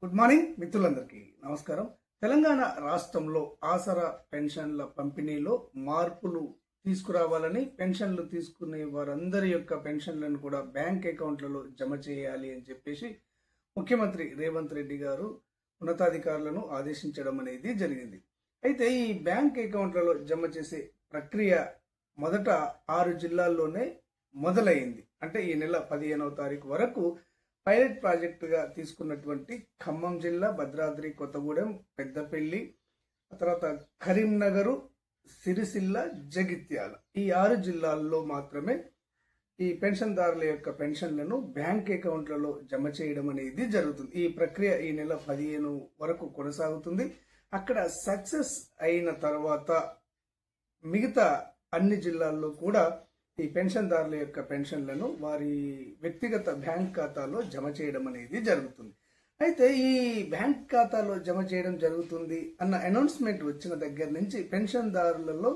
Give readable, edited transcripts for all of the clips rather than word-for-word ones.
Good morning మిత్రులందరికీ నమస్కారం. తెలంగాణ రాష్ట్రంలో ఆసరా పెన్షన్ల పంపిణీలో మార్పులు తీసుకురావాలని, పెన్షన్లు తీసుకునే వారందరి యొక్క పెన్షన్లను కూడా బ్యాంక్ అకౌంట్లలో జమ చేయాలి అని చెప్పేసి ముఖ్యమంత్రి రేవంత్ రెడ్డి గారు ఉన్నతాధికారులను ఆదేశించడం అనేది జరిగింది. అయితే ఈ బ్యాంక్ అకౌంట్లలో జమ చేసే ప్రక్రియ మొదట 6 జిల్లాల్లోనే మొదలైంది. అంటే ఈ నెల 15వ తారీఖు వరకు పైలట్ ప్రాజెక్టుగా తీసుకున్నటువంటి ఖమ్మం జిల్లా, భద్రాద్రి కొత్తగూడెం, పెద్దపల్లి, తర్వాత కరీంనగర్, సిరిసిల్ల, జగిత్యాల ఈ 6 జిల్లాల్లో మాత్రమే ఈ పెన్షన్దారుల యొక్క పెన్షన్లను బ్యాంక్ అకౌంట్లలో జమ చేయడం అనేది జరుగుతుంది. ఈ ప్రక్రియ ఈ నెల 15 వరకు కొనసాగుతుంది. అక్కడ సక్సెస్ అయిన తర్వాత మిగతా అన్ని జిల్లాల్లో కూడా ఈ పెన్షన్దారుల యొక్క పెన్షన్లను వారి వ్యక్తిగత బ్యాంక్ ఖాతాలో జమ చేయడం అనేది జరుగుతుంది. అయితే ఈ బ్యాంక్ ఖాతాలో జమ చేయడం జరుగుతుంది అన్న అనౌన్స్మెంట్ వచ్చిన దగ్గర నుంచి పెన్షన్దారులలో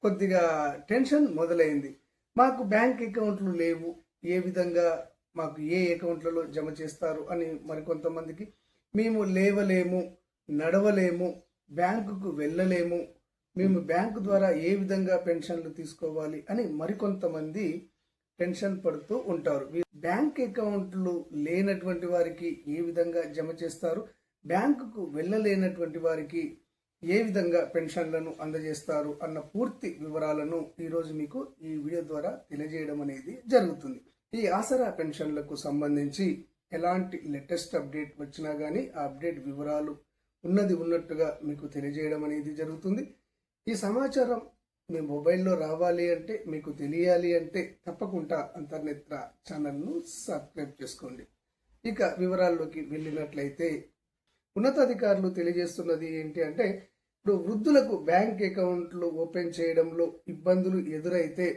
కొద్దిగా టెన్షన్ మొదలైంది. మాకు బ్యాంక్ అకౌంట్లు లేవు, ఏ విధంగా మాకు ఏ అకౌంట్లలో జమ చేస్తారు అని మరికొంతమందికి, మేము లేవలేము, నడవలేము, బ్యాంకుకు వెళ్ళలేము, మేము బ్యాంకు ద్వారా ఏ విధంగా పెన్షన్లు తీసుకోవాలి అని మరికొంతమంది టెన్షన్ పడుతూ ఉంటారు. బ్యాంక్ అకౌంట్లు లేనటువంటి వారికి ఏ విధంగా జమ చేస్తారు, బ్యాంకుకు వెళ్ళలేనటువంటి వారికి ఏ విధంగా పెన్షన్లను అందజేస్తారు అన్న పూర్తి వివరాలను ఈరోజు మీకు ఈ వీడియో ద్వారా తెలియజేయడం అనేది జరుగుతుంది. ఈ ఆసరా పెన్షన్లకు సంబంధించి ఎలాంటి లేటెస్ట్ అప్డేట్ వచ్చినా కానీ ఆ అప్డేట్ వివరాలు ఉన్నది ఉన్నట్టుగా మీకు తెలియజేయడం అనేది జరుగుతుంది. ఈ సమాచారం మీ మొబైల్లో రావాలి అంటే, మీకు తెలియాలి అంటే తప్పకుండా అంతర్నేత్ర ఛానల్ను సబ్స్క్రైబ్ చేసుకోండి. ఇక వివరాల్లోకి వెళ్ళినట్లయితే ఉన్నతాధికారులు తెలియజేస్తున్నది ఏంటి అంటే, ఇప్పుడు వృద్ధులకు బ్యాంక్ అకౌంట్లు ఓపెన్ చేయడంలో ఇబ్బందులు ఎదురైతే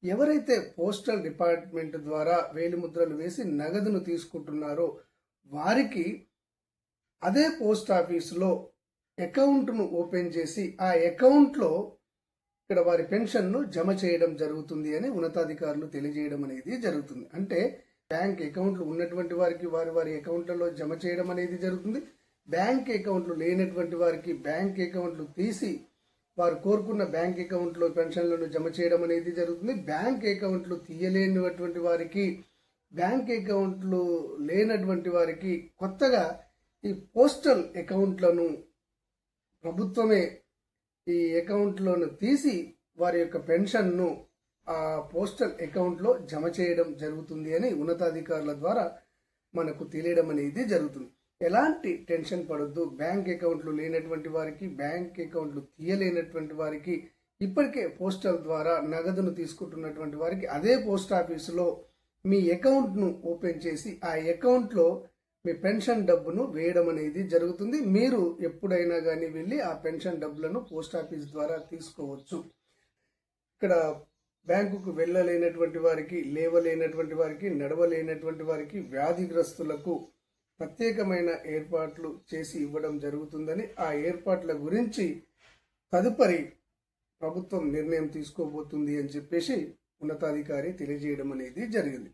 ఎవరైతే పోస్టల్ డిపార్ట్మెంట్ ద్వారా వేలిముద్రలు వేసి నగదును తీసుకుంటున్నారో వారికి అదే పోస్ట్ ఆఫీసులో అకౌంట్ను ఓపెన్ చేసి ఆ అకౌంట్లో ఇక్కడ వారి పెన్షన్ను జమ చేయడం జరుగుతుంది అని ఉన్నతాధికారులు తెలియజేయడం అనేది జరుగుతుంది. అంటే బ్యాంక్ అకౌంట్లు ఉన్నటువంటి వారికి వారి అకౌంట్లలో జమ చేయడం అనేది జరుగుతుంది. బ్యాంక్ అకౌంట్లు లేనటువంటి వారికి బ్యాంక్ అకౌంట్లు తీసి వారు కోరుకున్న బ్యాంక్ అకౌంట్లో పెన్షన్లను జమ చేయడం అనేది జరుగుతుంది. బ్యాంక్ అకౌంట్లు తీయలేనటువంటి వారికి, బ్యాంక్ అకౌంట్లు లేనటువంటి వారికి కొత్తగా ఈ పోస్టల్ అకౌంట్లను ప్రభుత్వమే ఈ అకౌంట్లను తీసి వారి యొక్క పెన్షన్ను ఆ పోస్టల్ అకౌంట్లో జమ చేయడం జరుగుతుంది అని ఉన్నతాధికారుల ద్వారా మనకు తెలియడం అనేది జరుగుతుంది. ఎలాంటి టెన్షన్ పడొద్దు. బ్యాంక్ అకౌంట్లు లేనటువంటి వారికి, బ్యాంక్ అకౌంట్లు తీయలేనటువంటి వారికి, ఇప్పటికే పోస్టల్ ద్వారా నగదును తీసుకుంటున్నటువంటి వారికి అదే పోస్ట్ ఆఫీసులో మీ అకౌంట్ను ఓపెన్ చేసి ఆ అకౌంట్లో మీ పెన్షన్ డబ్బును వేయడం అనేది జరుగుతుంది. మీరు ఎప్పుడైనా కానీ వెళ్ళి ఆ పెన్షన్ డబ్బులను పోస్ట్ ఆఫీస్ ద్వారా తీసుకోవచ్చు. ఇక్కడ బ్యాంకుకు వెళ్ళలేనటువంటి వారికి, లేవలేనటువంటి వారికి, నడవలేనటువంటి వారికి, వ్యాధిగ్రస్తులకు ప్రత్యేకమైన ఏర్పాట్లు చేసి ఇవ్వడం జరుగుతుందని, ఆ ఏర్పాట్ల గురించి తదుపరి ప్రభుత్వం నిర్ణయం తీసుకోబోతుంది అని చెప్పేసి ఉన్నతాధికారి తెలియజేయడం అనేది జరిగింది.